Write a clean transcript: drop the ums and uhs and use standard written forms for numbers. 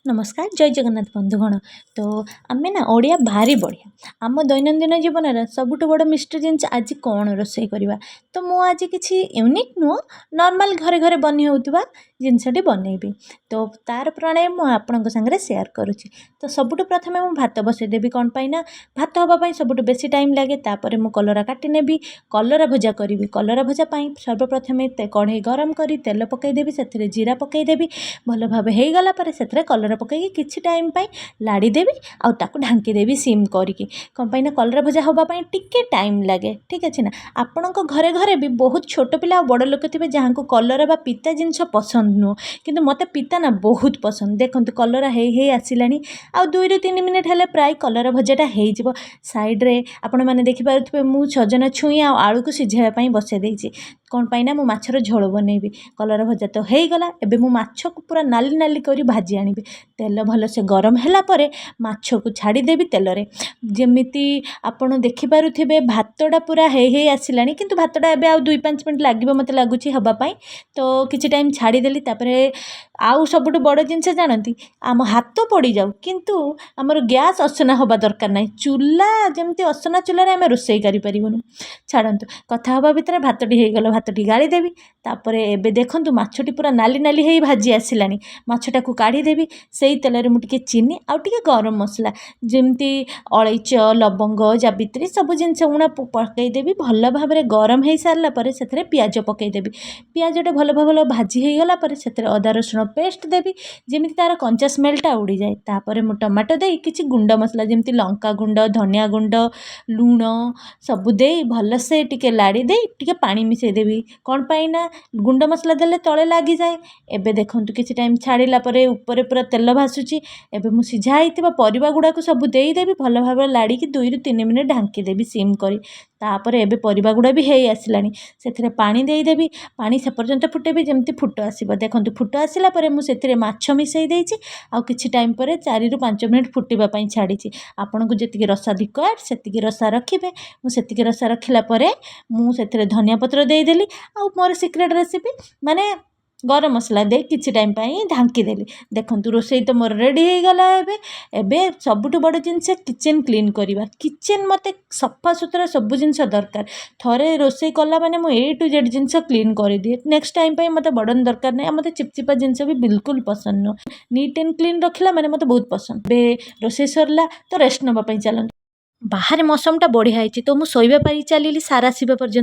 नमस्कार जय जगन्नाथ बंधुगण। तो आमे ना ओडिया भारी बढ़िया आम दैनंदिन जीवन सबुठ बड़ मिष्ट जिनस आज कौन रोषे करवा। तो मु आज किसी यूनिक नुह नॉर्मल घरे घरे बनी होता जिनसटी बनैबी। तो तार प्रणाली मु आपण सागर सेयार करुच्ची। तो सबुठ प्रथमे मु भात बसईदेवी कौन पाइना भात हाँपाई सबुठ बेसी टाइम लगे। तापर मु कलरा काटी नेबी कलरा भजा करी। कलरा भजा सर्वप्रथमे कढ़ई गरम करी तेल पकईदेवी से जीरा पकईदेवी भल भाव हो गला से कलरा पकईकी किछि टाइम पाई लाड़ी देवी आउ ताकू ढांकी देवी सिम करके कौन पाइना कलरा भजा होगापाई टिके टाइम लगे। ठीक अच्छे ना आपण घरे घरे भी बहुत छोट पिला बड़ लोक थे जहाँ को कलरा बा पिता जिनस पसंद नुह किंतु मते पिता ना बहुत पसंद। देखो कलरा हे आसला आ 2 ରୁ 3 मिनिट हेले प्राय कलरा भजाटा हो साइड्रे आपण मैंने देखिपे मु सजना छुई आलू को सिझाई बसई देती कौन पाइना मु माछर झोल बनैबी। कलरा भजा तो हो गला एबे मु माछ को पूरा नाली नाली करी भाजी आनिबी तेल भल से गरम है माछ को छाड़देवी तेल रे जमीती आपण देखिपे भातटा पूरा हे आसला किंतु भातटा एबे आ 2-5 मिनट लगे मत लगुच हवापाई। तो किछि टाइम छाड़देली तापरे आउ सबुठ बड़ जिनस जानती आम हाथ पड़ जाऊ किंतु आमर गैस असना हवा दरकार ना चूल्हा जमती असना चूल्हा आम रोषे करूँ छाड़ू कथा हवा भितर भातटी हो गला भातटी गाड़ी देवी तापर एबे देखंतु माछटी पूरा नाली नाली हे भाजी आसला माछटा को काढ़ी देवी से तेल रे मुझे चीनी आउ टिके गरम मसला जमती अलैच लवंग जावित्री सब जिनस उणा पकईदेवी भल भाव में गरम हो सारापर से पियाज पकईदेवी पियाजटा भल भाव भाजी हो गला से अदा रसुण पेस्ट देवी जमी तार कंचा स्मेलटा उड़ी जाए। तापर मु टमाटो दे किसी गुंड मसला जमती लंका गुंड धनिया गुंड लुण सबु दे भल से टिके लाड़ी दे टिके पानी मिसई देवी कौन पाइना गुंड मसला देले तले लगी जाए। एबे देखंतु किसी टाइम छाड़िला परे ऊपर पूरा तेल भासुची एबे मु सिझा हिथिबा परिबा गुडा को सब देई देवी भल भाव लाड़ी की 2 ରୁ 3 मिनिट ढांकी देवी सिम करी तापर एबे परिबा गुडा भी हे आसलानी सेथिरे पानी देई देवी पानी से पर्यंत फुटेबी जमती फुट आसीबो। देखंतु फुट आसिला परे मु सेथिरे माछ मिसई देइची आ किछि टाइम परे 4 ରୁ 5 मिनिट फुटिबा पई छाड़ीची आपन को जतिके रसा धिक सेतिके रसा रखिबे मु सेतिके रसा रखिला परे मु सेथिरे धनिया पत्र देई देली आ मोर सीक्रेट रेसिपी माने गरम मसला दे किछि टाइम पाई ढांकी देली। देखंतु रोसई तो मोर रेडी हो गला एबे सबुठ बड़ जिनस किचन क्लीन करवा किचन मते सफा सुतरा सब जिनस दरकार थरे रोसई कला माने मु ए टू जेड जिनस क्लीन कर दिए नेक्स्ट टाइम पाई मते बड़न दरकार नहीं मते चिपचिपा जिनस भी बिल्कुल पसंद नो नीट एंड क्लीन रखला माने मते बहुत पसंद। बे रोसई सरला तो रेस्ट नबा पई चलन बाहर मौसम टा बढ़िया है तो मु सोइबा पाई चलीली सारा आसीबा पर्यंत।